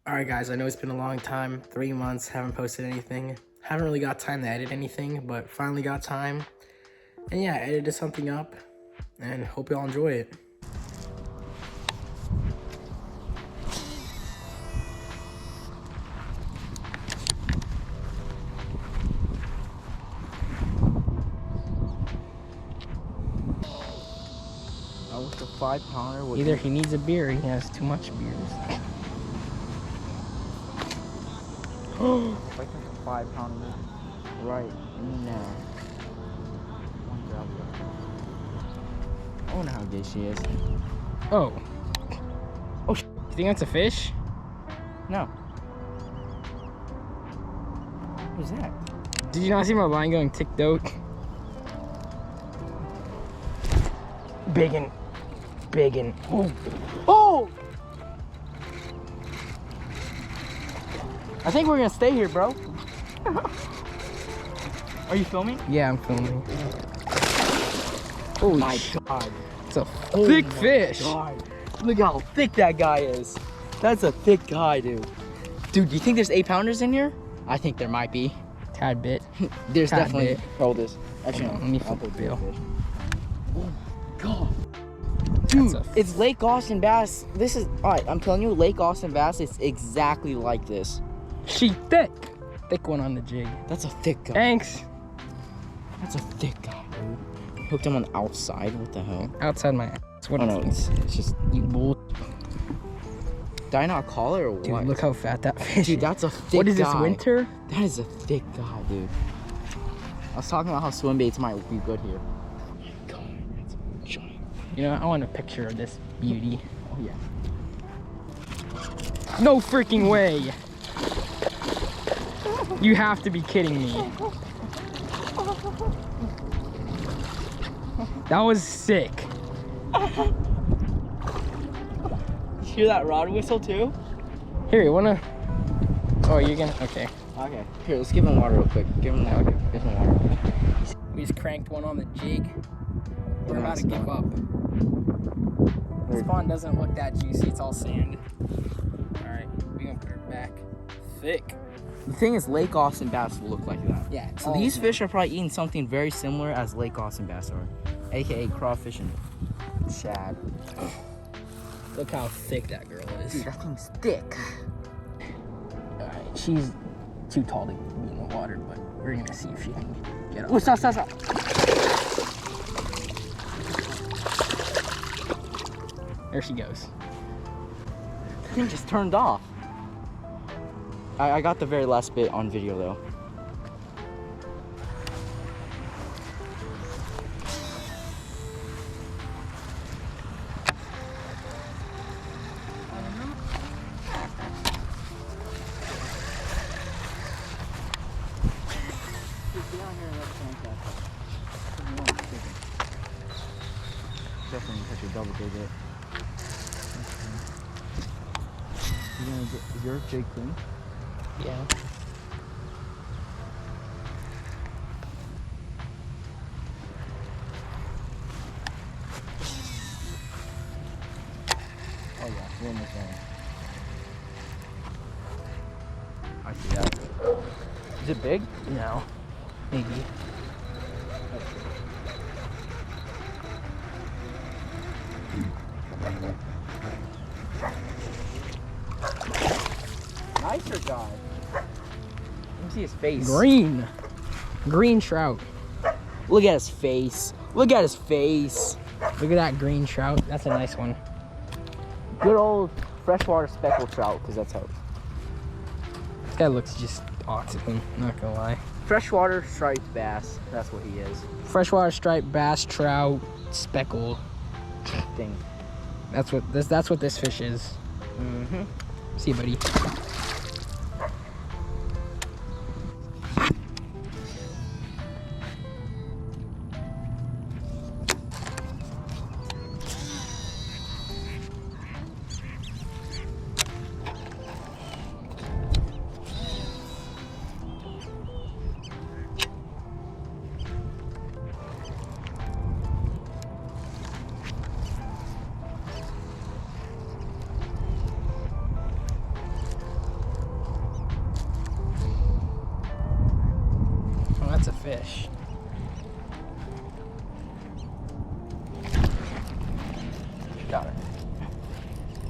Alright guys, I know it's been a long time, 3 months, haven't posted anything. Haven't really got time to edit anything, but finally got time. And yeah, edited something up, and hope y'all enjoy it. Oh, with the 5-pounder. Either he needs a beer or he has too much beers. If I take a 5-pounder right now. One grab it. I wonder how gay she is. Oh. Oh, you think that's a fish? No. What is that? Did you not see my line going tick-doke? Biggin. Biggin. Oh. Oh! I think we're gonna stay here, bro. Are you filming? Yeah, I'm filming. Holy My shit. God. It's a thick fish. God. Look how thick that guy is. That's a thick guy, dude. Dude, do you think there's 8-pounders in here? I think there might be. Tad bit. There's Tad definitely. bit. Hold this. Actually, no. Let me I'll flip put the bill. fish. Oh my God. Dude, it's Lake Austin bass. This is, alright, I'm telling you, Lake Austin bass is exactly like this. She thick. Thick one on the jig. That's a thick guy. Thanks. That's a thick guy, dude. Hooked him on the outside. What the hell? Outside my ass. What Oh no, it's just, you bull. did I not call it or what? Dude, look how fat that fish is. Dude, that's a thick What is guy. this, winter? That is a thick guy, dude. I was talking about how swim baits might be good here. Oh my God, that's a giant. You know, I want a picture of this beauty. Oh yeah. No freaking way. You have to be kidding me. That was sick. You hear that rod whistle too? Here, you wanna? Oh, you're gonna? Okay. Okay. Here, let's give him water real quick. Give him water. Give him water. We just cranked one on the jig. We're about to give up. This pond doesn't look that juicy. It's all sand. All right, we gonna put her back. Thick. The thing is, Lake Austin bass will look like that. Yeah. So these fish are probably eating something very similar as Lake Austin bass are, aka crawfish and shad. Look how thick that girl is. Dude, that thing's thick. All right, she's too tall to be in the water, but we're gonna see if she can get up. Oh, stop, stop, stop. There she goes. The thing just turned off. I got the very last bit on video though. Definitely catch a double digit. Is your jig clean? Yeah. Oh yeah, we're almost done. I see that. Is it big? No. Maybe. Nicer guy. Let me see his face. Green. Green trout. Look at his face. Look at his face. Look at that green trout. That's a nice one. Good old freshwater speckled trout, because that's how. This guy looks just awesome. Not gonna lie. Freshwater striped bass. That's what he is. Freshwater striped bass, trout, speckle. Thing. That's what this fish is. Mm-hmm. See you, buddy.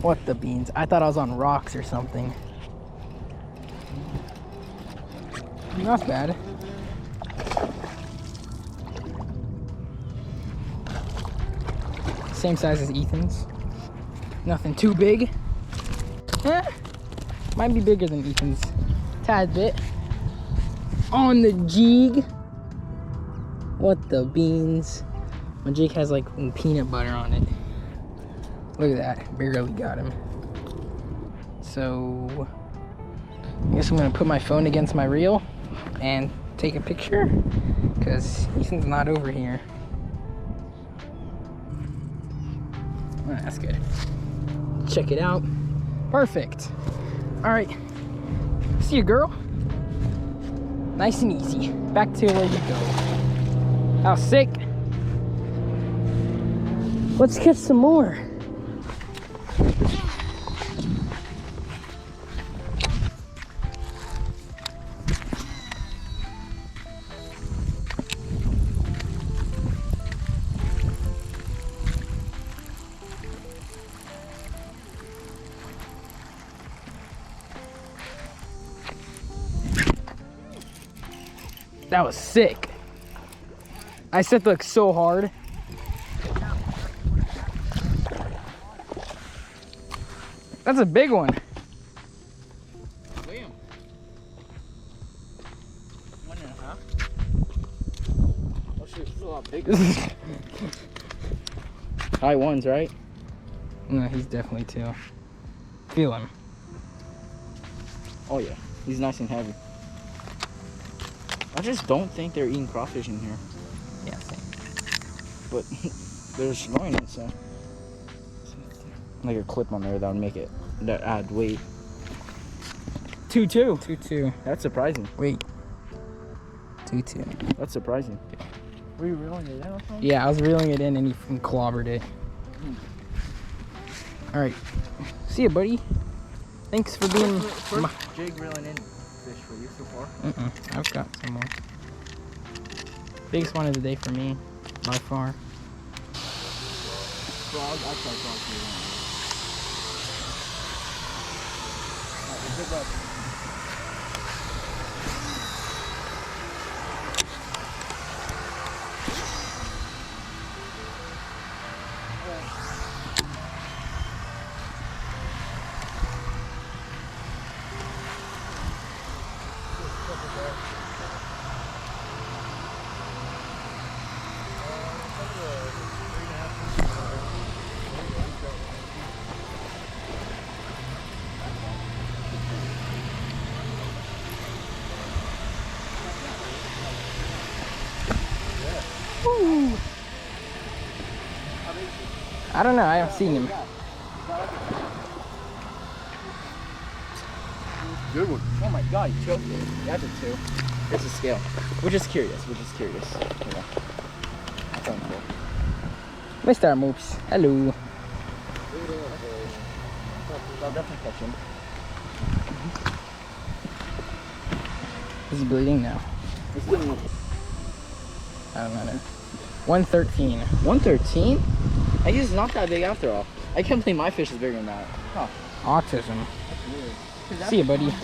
What the beans? I thought I was on rocks or something. Not bad. Same size as Ethan's. Nothing too big. Eh, might be bigger than Ethan's. Tad bit. On the jig. What the beans? My jig has like peanut butter on it. Look at that. Barely got him. So I guess I'm gonna put my phone against my reel and take a picture because Ethan's not over here. Oh, that's good. Check it out. Perfect. All right. See you, girl. Nice and easy. Back to where you go. How sick. Let's catch some more. That was sick. I set the hook so hard. That's a big one. Damn. 1.5. Oh shit, it's a lot bigger. High ones, right? No, he's definitely 2. Feel him. Oh yeah, he's nice and heavy. I just don't think they're eating crawfish in here. Yeah, same. But they're destroying it, so. Like a clip on there that would make it, that add weight. 2-2. 2-2. That's surprising. Wait. 2-2. That's surprising. Were you reeling it in or something? Yeah, I was reeling it in and he clobbered it. All right. See ya, buddy. Thanks for being. First jig reeling in fish for you so far? I've got some more. Biggest one of the day for me, by far. Well, I'll try to talk to you. Good luck. Woo. I don't know. I haven't seen him. Good one. Oh my god, he choked it. That's a 2. It's a scale. We're just curious. You know. That's cool. Mr. Moops. Hello. I'll definitely catch him. He's bleeding now. I don't know. 113. 113? I guess it's not that big after all. I can't believe my fish is bigger than that. Huh. Autism. That's weird. See ya, buddy. Bigger,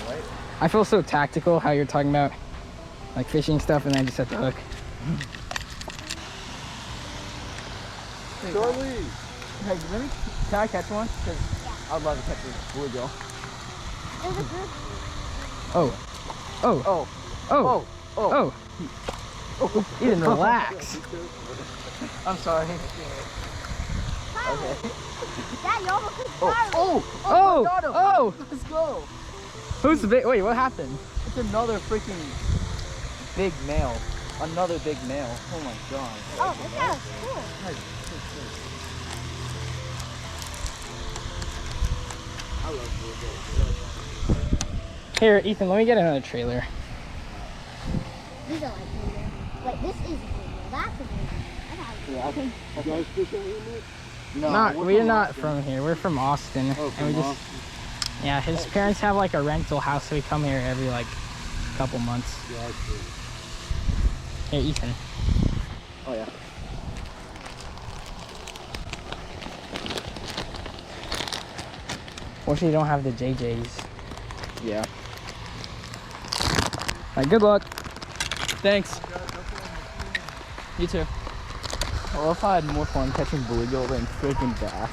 right? I feel so tactical how you're talking about like fishing stuff and then just set the hook. Charlie! Hey, can I catch one? Because I'd love to catch a bluegill. Oh. Oh. Oh. Oh. Oh. Oh. Ethan, relax. I'm sorry. Okay. Dad, you almost hit Oh. Charlie. Oh. Got him. Oh. Let's go. Who's the big? Wait, what happened? It's another freaking big male. Another big male. Oh my god. Oh, this guy's cool. I love bluegills. Here, Ethan, let me get another trailer. These are like bluegill. Wait, this is bluegill. That's a bluegill. Yeah, I think. You guys fish out here, mate? No, We're not from here. We're from Austin. Oh, and we just, yeah, his parents have like a rental house, so we come here every like couple months. Yeah, I see. Here, Ethan. Oh yeah. Wish they don't have the JJs. Yeah. Alright, good luck. Thanks. You too. Well, if I had more fun catching bluegill than freaking bass.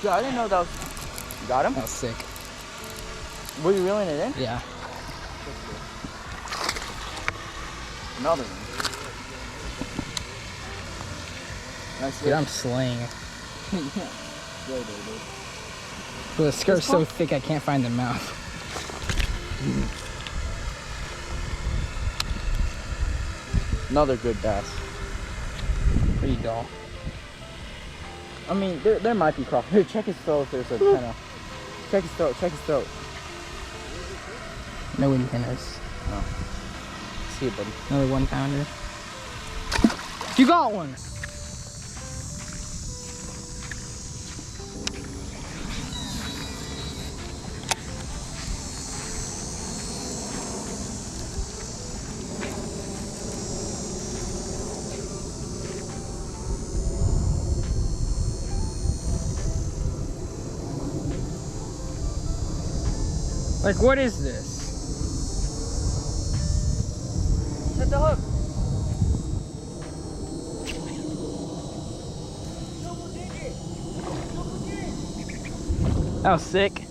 Dude, I didn't know that was... You got him? That was sick. Were you reeling it in? Yeah. Another one. Nice. Dude, I'm slaying. Good. But the skirt's so thick I can't find the mouth. Another good bass. Pretty dull. I mean, there might be crawfish. Here, check his throat if there's a kind of... Check his throat. No antennas. Oh. See it, buddy. Another 1 pounder. You got one! Like, what is this? Set the hook. That was sick.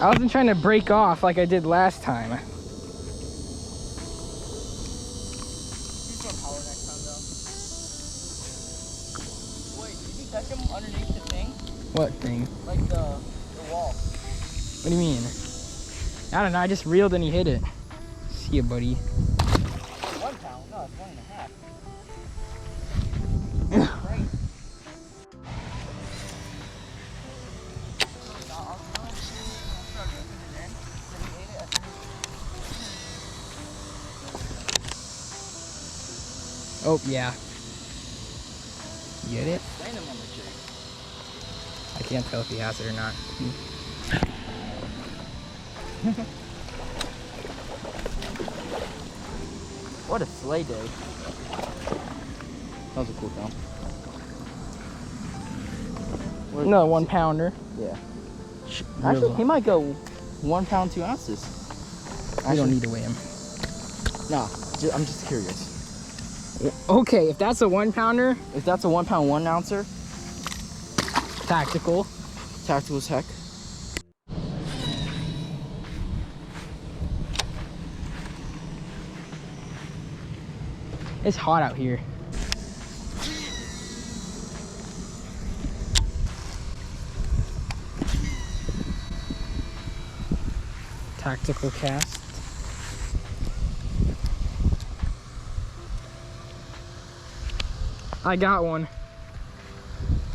I wasn't trying to break off like I did last time. Wait, did you catch him underneath the thing? What thing? Like the wall. What do you mean? I don't know, I just reeled and he hit it. See ya, buddy. 1 pound? No, it's 1.5. Great. Oh, yeah. Get it? Land him on the jig. I can't tell if he has it or not. What a sleigh day. That was a cool film. Another 1 pounder. Yeah. Actually, he might go 1 pound 2 ounces. We don't need to weigh him. Nah, I'm just curious. Okay, if that's a 1 pounder, If that's a 1 pound 1 ouncer, tactical. tactical as heck. It's hot out here. Tactical cast. I got one.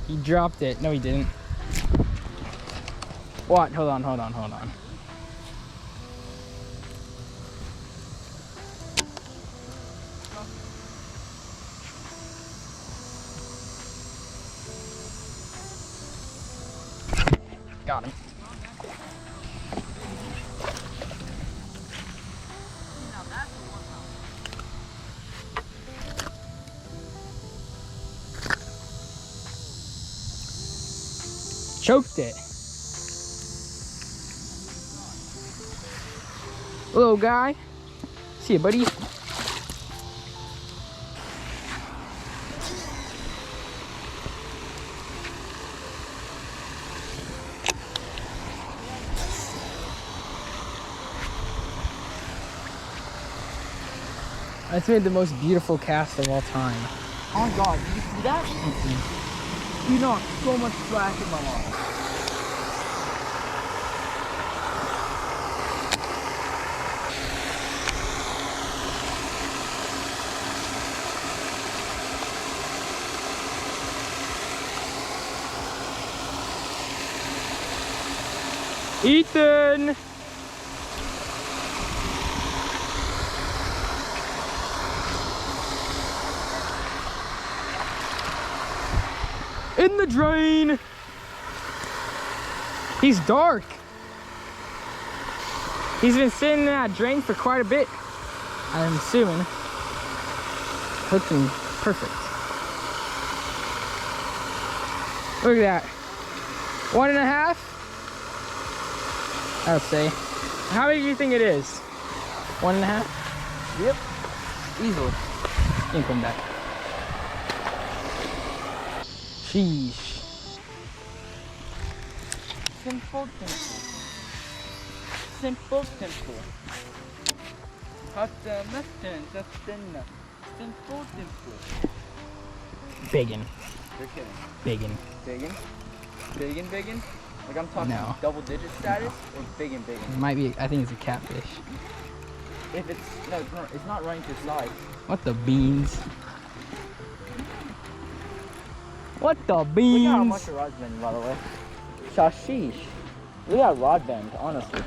He dropped it. No, he didn't. What? Hold on. Got him. Choked it. Little guy. See ya, buddy. That's made the most beautiful cast of all time. Oh my god, did you see that? You knocked so much slack in my line. Ethan! In the drain! He's dark. He's been sitting in that drain for quite a bit, I'm assuming. Hooked him perfect. Look at that. 1.5? I would say. How big do you think it is? 1.5? Yep. Easily. You can come back. Sheesh. Simple. Simple. Simple. Biggin. You're kidding. Biggin. Biggin? Like I'm talking No. double digit status or biggin? It might be, I think it's a catfish. If it's, no, it's not running to size. What the beans? What the Look beans? at how much a rod's been, by the way. Shashish. Look at that rod bend, honestly.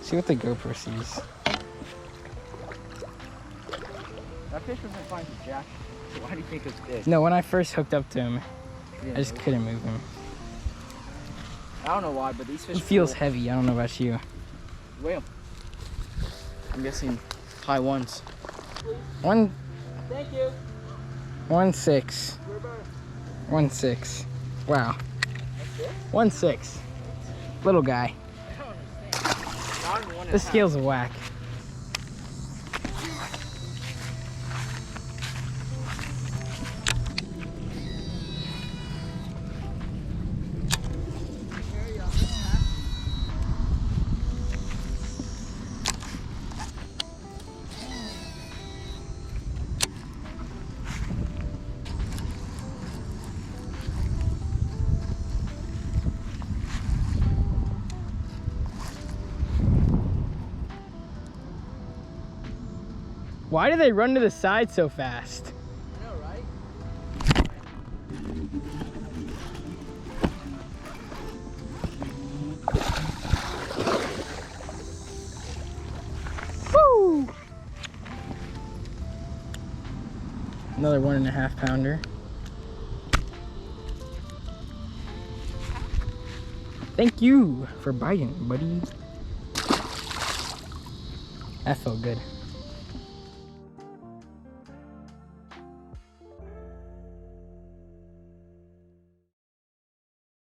See what the GoPro sees. That fish wasn't fine to jack. So why do you think it's big? No, when I first hooked up to him, Yeah, I just couldn't move him. I don't know why, but these fish He feels cool. heavy. I don't know about you. Weigh 'em. I'm guessing high ones. One, Thank you. 1.6. 1.6. Wow. 1.6. Little guy. The scale's a whack. Why do they run to the side so fast? I know, right? Woo! Another 1.5 pounder. Thank you for biting, buddy. That felt good.